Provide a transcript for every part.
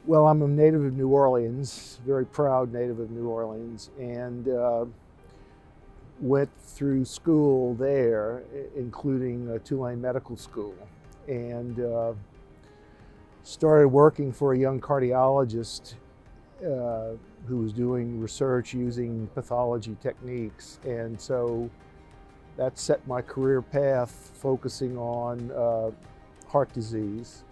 Well, I'm a native of New Orleans, very proud native of New Orleans, and went through school there, including Tulane Medical School, and started working for a young cardiologist who was doing research using pathology techniques. And so that set my career path focusing on heart disease.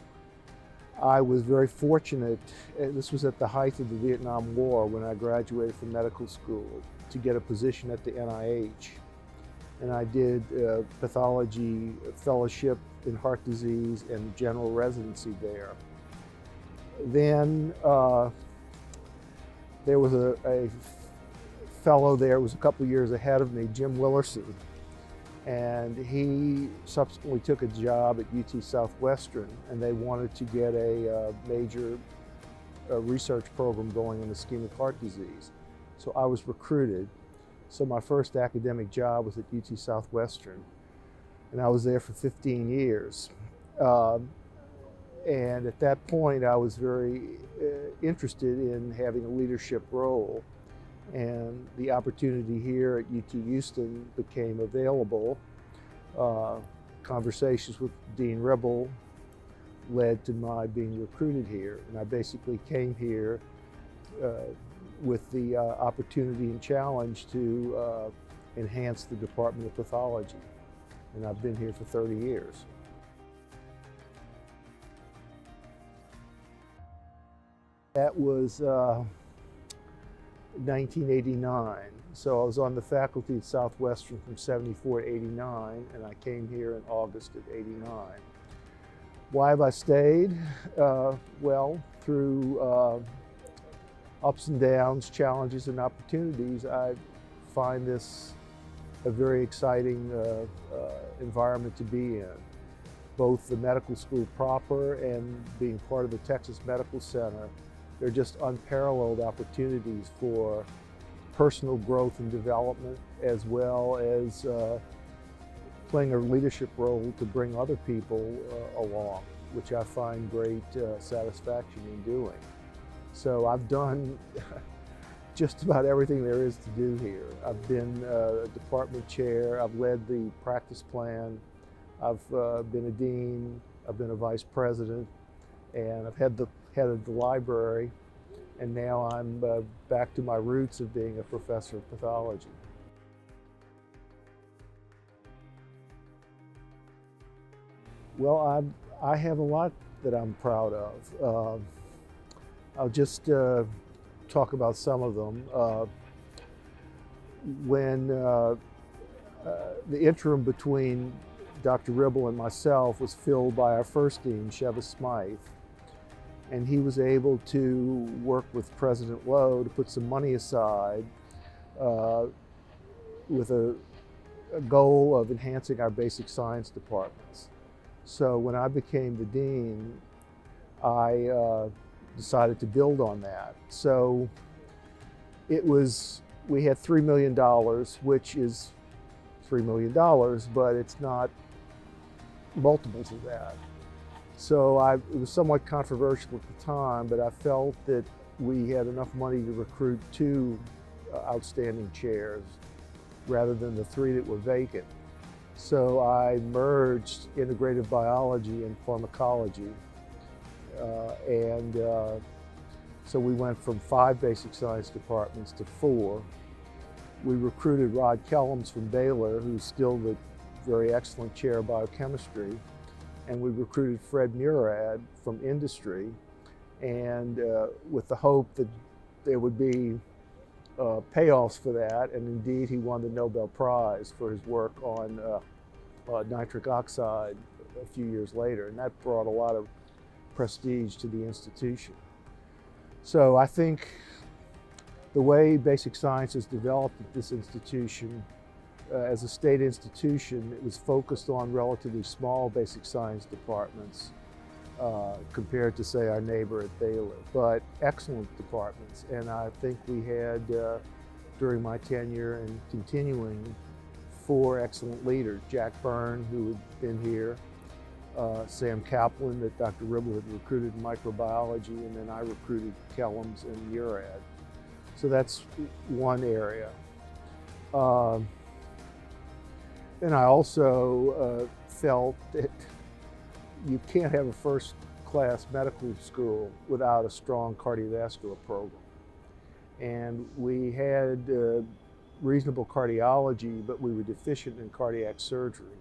I was very fortunate, this was at the height of the Vietnam War when I graduated from medical school, to get a position at the NIH. And I did pathology fellowship in heart disease and general residency there. Then there was a fellow there who was a couple of years ahead of me, Jim Willerson, and he subsequently took a job at UT Southwestern, and they wanted to get a major research program going in ischemic heart disease. So I was recruited. So my first academic job was at UT Southwestern, and I was there for 15 years. And at that point, I was very interested in having a leadership role. And the opportunity here at UT Houston became available. Conversations with Dean Ribble led to my being recruited here. And I basically came here with the opportunity and challenge to enhance the Department of Pathology. And I've been here for 30 years. That was 1989. So I was on the faculty at Southwestern from 74 to 89, and I came here in August of 89. Why have I stayed? Well, through ups and downs, challenges and opportunities, I find this a very exciting environment to be in. Both the medical school proper and being part of the Texas Medical Center, they're just unparalleled opportunities for personal growth and development, as well as playing a leadership role to bring other people along, which I find great satisfaction in doing. So I've done just about everything there is to do here. I've been a department chair, I've led the practice plan, I've been a dean, I've been a vice president, and I've had the head of the library, and now I'm back to my roots of being a professor of pathology. Well, I have a lot that I'm proud of. I'll just talk about some of them. When the interim between Dr. Ribble and myself was filled by our first dean, Sheva Smythe, and he was able to work with President Lowe to put some money aside with a goal of enhancing our basic science departments. So when I became the dean, I decided to build on that. So we had $3 million, which is $3 million, but it's not multiples of that. So it was somewhat controversial at the time, but I felt that we had enough money to recruit 2 outstanding chairs rather than the 3 that were vacant. So I merged integrative biology and pharmacology. So we went from 5 basic science departments to 4. We recruited Rod Kellums from Baylor, who's still the very excellent chair of biochemistry. And we recruited Fred Murad from industry, and with the hope that there would be payoffs for that. And indeed, he won the Nobel Prize for his work on nitric oxide a few years later, and that brought a lot of prestige to the institution. So I think the way basic science is developed at this institution, as a state institution, it was focused on relatively small basic science departments compared to, say, our neighbor at Baylor, but excellent departments. And I think we had, during my tenure and continuing, 4 excellent leaders. Jack Byrne, who had been here, Sam Kaplan that Dr. Ribble had recruited in microbiology, and then I recruited Kellums and Urad. So that's one area. And I also felt that you can't have a first-class medical school without a strong cardiovascular program. And we had reasonable cardiology, but we were deficient in cardiac surgery.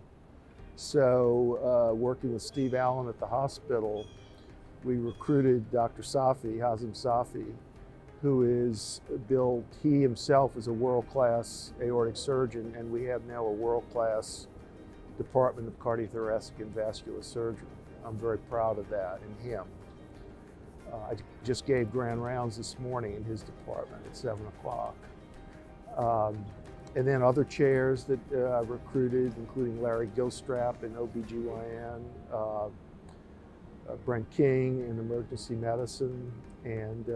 So working with Steve Allen at the hospital, we recruited Dr. Safi, Hazem Safi, who is billed, he himself is a world-class aortic surgeon, and we have now a world-class Department of Cardiothoracic and Vascular Surgery. I'm very proud of that and him. I just gave grand rounds this morning in his department at 7 o'clock. And then other chairs that I recruited, including Larry Gilstrap in OBGYN, Brent King in emergency medicine, and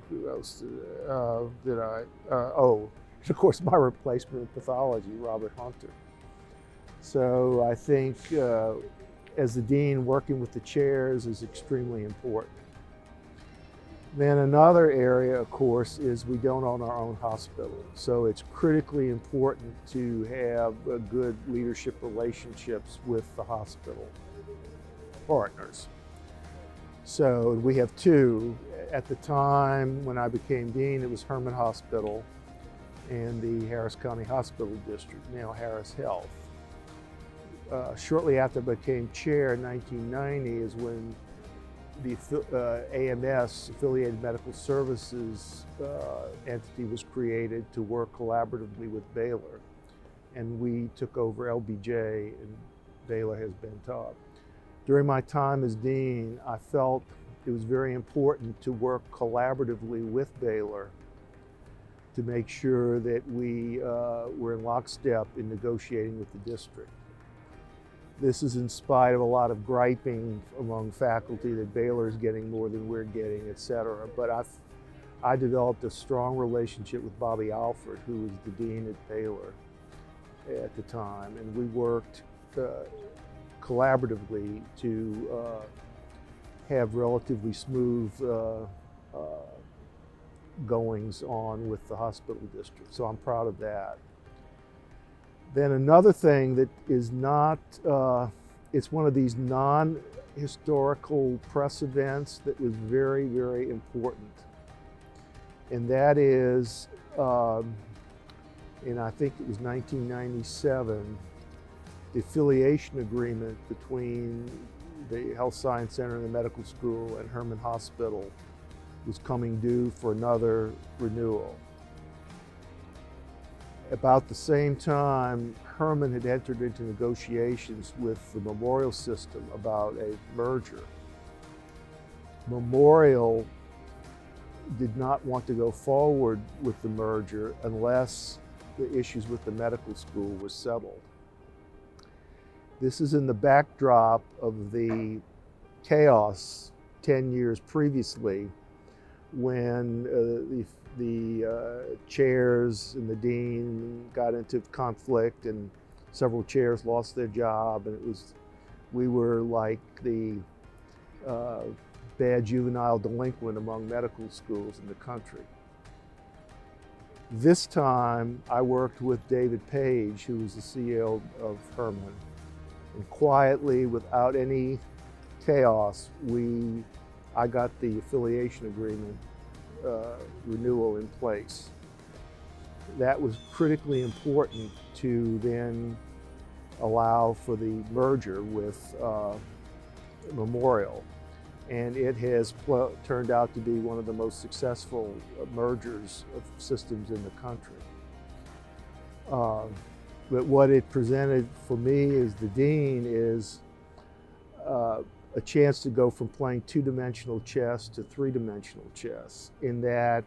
who else did I? Oh, of course, my replacement in pathology, Robert Hunter. So I think as the dean, working with the chairs is extremely important. Then another area, of course, is we don't own our own hospital. So it's critically important to have good leadership relationships with the hospital partners. So we have two. At the time when I became dean, it was Herman Hospital and the Harris County Hospital District, now Harris Health. Shortly after I became chair in 1990 is when the AMS, Affiliated Medical Services entity, was created to work collaboratively with Baylor. And we took over LBJ, and Baylor has been top. During my time as dean, I felt it was very important to work collaboratively with Baylor to make sure that we were in lockstep in negotiating with the district. This is in spite of a lot of griping among faculty that Baylor is getting more than we're getting, et cetera. But I developed a strong relationship with Bobby Alford, who was the dean at Baylor at the time, and we worked collaboratively to have relatively smooth goings on with the hospital district. So I'm proud of that. Then another thing that is not, it's one of these non-historical press events that was very, very important. And that is, and I think it was 1997, the affiliation agreement between the Health Science Center and the medical school and Herman Hospital was coming due for another renewal. About the same time, Herman had entered into negotiations with the Memorial System about a merger. Memorial did not want to go forward with the merger unless the issues with the medical school were settled. This is in the backdrop of the chaos 10 years previously when the chairs and the dean got into conflict and several chairs lost their job, and we were like the bad juvenile delinquent among medical schools in the country. This time I worked with David Page, who was the CEO of Herman, and quietly, without any chaos, I got the affiliation agreement renewal in place. That was critically important to then allow for the merger with Memorial. And it has turned out to be one of the most successful mergers of systems in the country. But what it presented for me as the dean is a chance to go from playing two-dimensional chess to three-dimensional chess, in that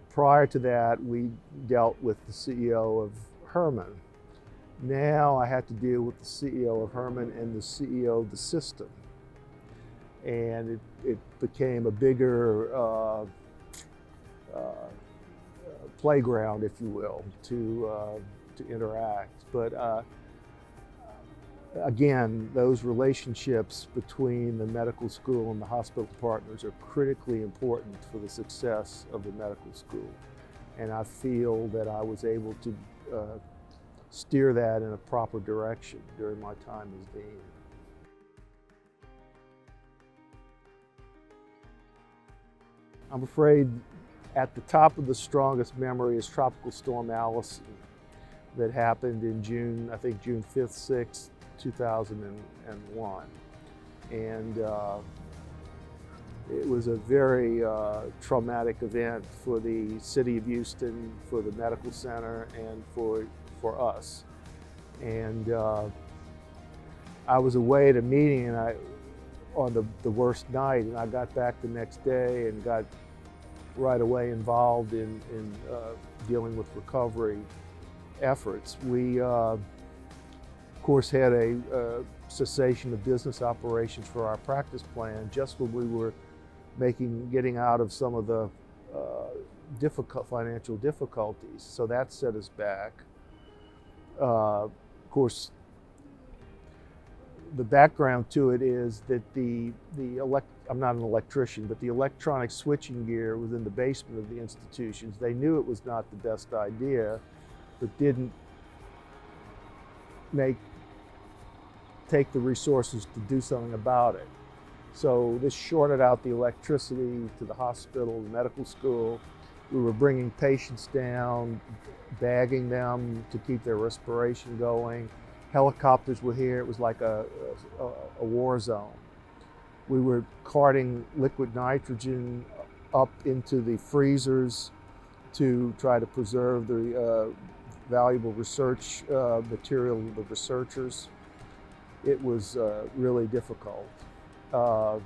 prior to that we dealt with the CEO of Herman. Now I had to deal with the CEO of Herman and the CEO of the system. And it became a bigger playground, if you will, to interact. But Again, those relationships between the medical school and the hospital partners are critically important for the success of the medical school. And I feel that I was able to steer that in a proper direction during my time as dean. I'm afraid at the top of the strongest memory is Tropical Storm Allison that happened in June, I think June 5th, 6th, 2001. And it was a very traumatic event for the city of Houston, for the medical center, and for us. And I was away at a meeting on the worst night, and I got back the next day and got right away involved in dealing with recovery efforts. We, of course, had a cessation of business operations for our practice plan just when we were getting out of some of the financial difficulties. So that set us back. Of course, the background to it is that I'm not an electrician, but the electronic switching gear was in the basement of the institutions. They knew it was not the best idea, but didn't take the resources to do something about it. So this shorted out the electricity to the hospital, the medical school. We were bringing patients down, bagging them to keep their respiration going. Helicopters were here. It was like a war zone. We were carting liquid nitrogen up into the freezers to try to preserve the valuable research material of the researchers. It was really difficult. I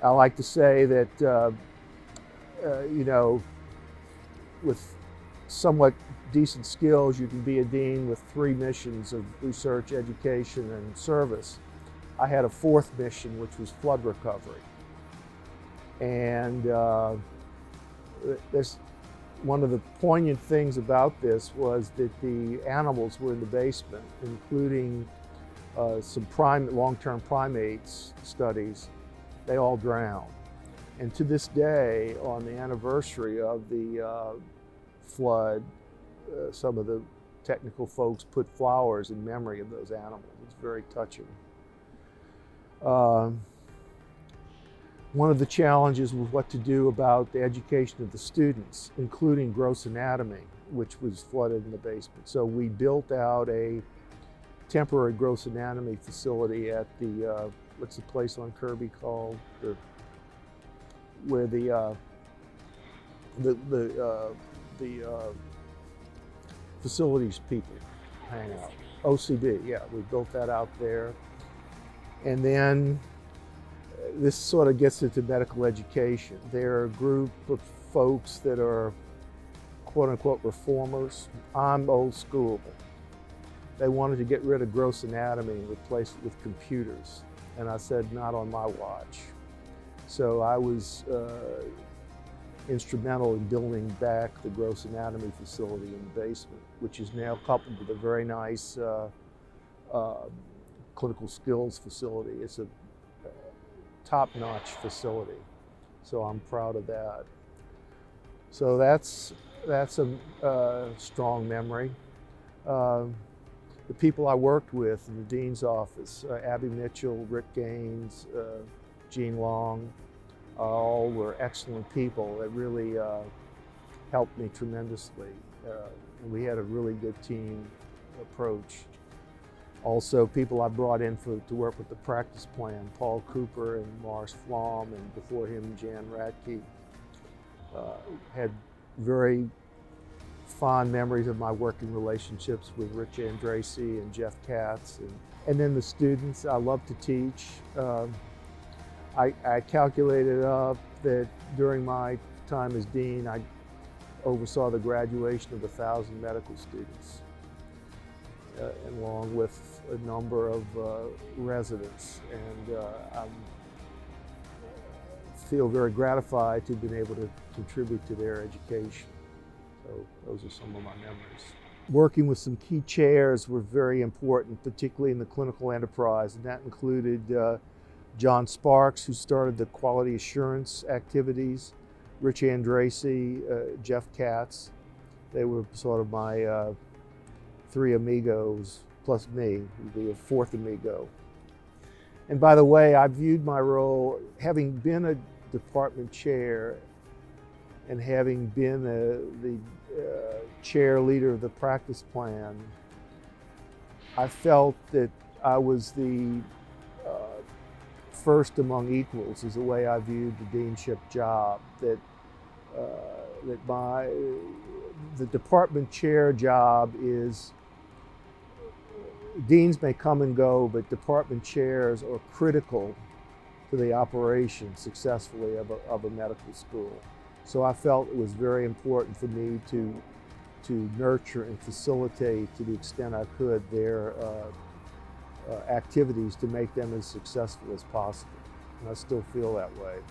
like to say that, you know, with somewhat decent skills, you can be a dean with 3 missions of research, education, and service. I had a 4th mission, which was flood recovery. And one of the poignant things about this was that the animals were in the basement, including some long-term primates studies. They all drowned. And to this day, on the anniversary of the flood, some of the technical folks put flowers in memory of those animals. It's very touching. One of the challenges was what to do about the education of the students, including gross anatomy, which was flooded in the basement. So we built out a temporary gross anatomy facility at the, what's the place on Kirby called? Where the facilities people hang out. OCD, yeah, we built that out there. And then this sort of gets into medical education. There are a group of folks that are quote unquote reformers. I'm old school. They wanted to get rid of gross anatomy and replace it with computers. And I said, not on my watch. So I was instrumental in building back the gross anatomy facility in the basement, which is now coupled with a very nice clinical skills facility. It's a top-notch facility, so I'm proud of that. So that's a strong memory. The people I worked with in the dean's office, Abby Mitchell, Rick Gaines, Gene Long, all were excellent people that really helped me tremendously. And we had a really good team approach. Also, people I brought in to work with the practice plan, Paul Cooper and Morris Flom, and before him, Jan Radke, had very fond memories of my working relationships with Rich Andracy and Jeff Katz. And then the students, I love to teach. I calculated up that during my time as dean, I oversaw the graduation of 1,000 medical students, along with a number of residents. And I feel very gratified to have been able to contribute to their education. So those are some of my memories. Working with some key chairs were very important, particularly in the clinical enterprise, and that included John Sparks, who started the quality assurance activities, Rich Andraci, Jeff Katz. They were sort of my three amigos, plus me, the fourth amigo. And by the way, I viewed my role, having been a department chair and having been the chair leader of the practice plan, I felt that I was the first among equals, is the way I viewed the deanship job. That the department chair job is, deans may come and go, but department chairs are critical to the operation successfully of a medical school. So I felt it was very important for me to nurture and facilitate, to the extent I could, their activities to make them as successful as possible. And I still feel that way.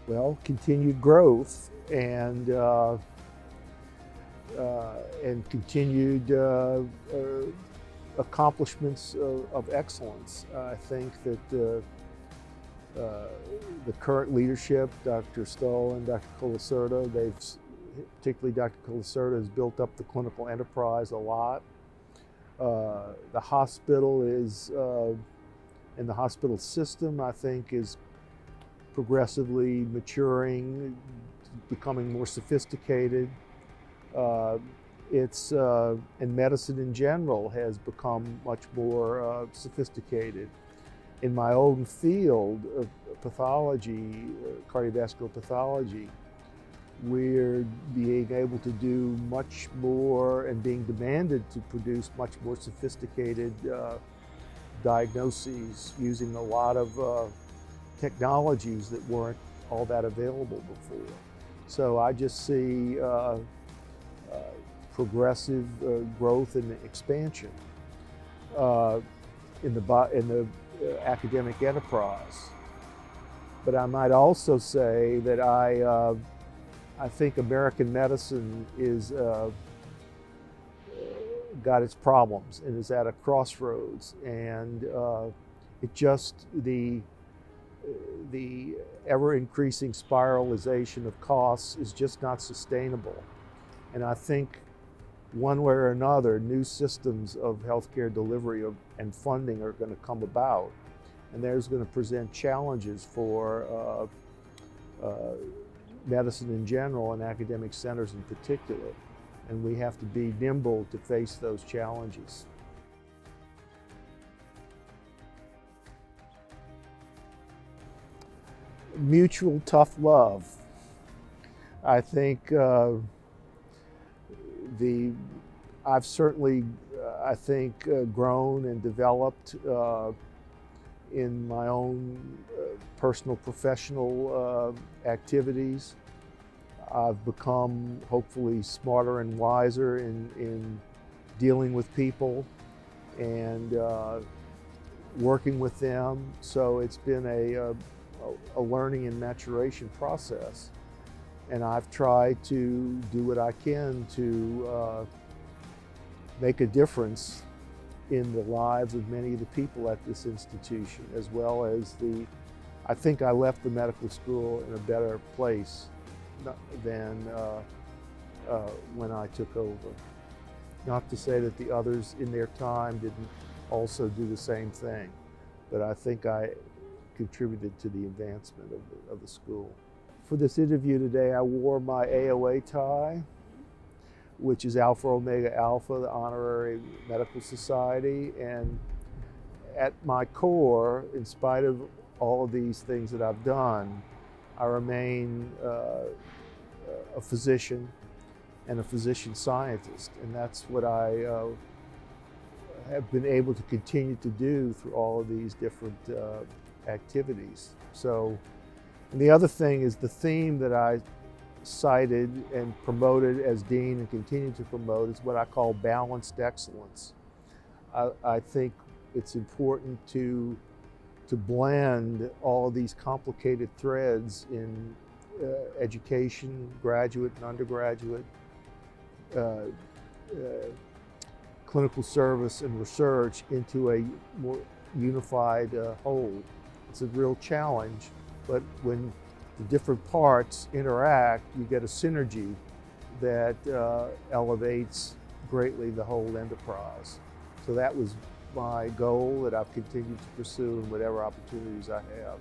Well, continued growth and continued accomplishments of excellence. I think that the current leadership, Dr. Stoll and Dr. Colacerta, particularly Dr. Colacerta, has built up the clinical enterprise a lot. The hospital is, and the hospital system, I think, is progressively maturing, becoming more sophisticated. And medicine in general has become much more sophisticated. In my own field of pathology, cardiovascular pathology, we're being able to do much more and being demanded to produce much more sophisticated diagnoses using a lot of technologies that weren't all that available before. So I just see progressive growth and expansion in the academic enterprise. But I might also say that I think American medicine is got its problems and is at a crossroads, and the ever-increasing spiralization of costs is just not sustainable. And I think one way or another, new systems of healthcare delivery and funding are going to come about, and there's going to present challenges for medicine in general and academic centers in particular, and we have to be nimble to face those challenges. Mutual tough love. I think I've certainly, I think, grown and developed in my own personal, professional activities. I've become hopefully smarter and wiser in dealing with people and working with them. So it's been a learning and maturation process. And I've tried to do what I can to make a difference in the lives of many of the people at this institution, as well as I think I left the medical school in a better place than when I took over. Not to say that the others in their time didn't also do the same thing, but I think I contributed to the advancement of the school. For this interview today, I wore my AOA tie, which is Alpha Omega Alpha, the Honorary Medical Society. And at my core, in spite of all of these things that I've done, I remain a physician and a physician scientist. And that's what I have been able to continue to do through all of these different activities. So, and the other thing is the theme that I cited and promoted as dean and continue to promote is what I call balanced excellence. I think it's important to blend all of these complicated threads in education, graduate and undergraduate, clinical service and research into a more unified whole. It's a real challenge, but when the different parts interact, you get a synergy that elevates greatly the whole enterprise. So that was my goal that I've continued to pursue in whatever opportunities I have.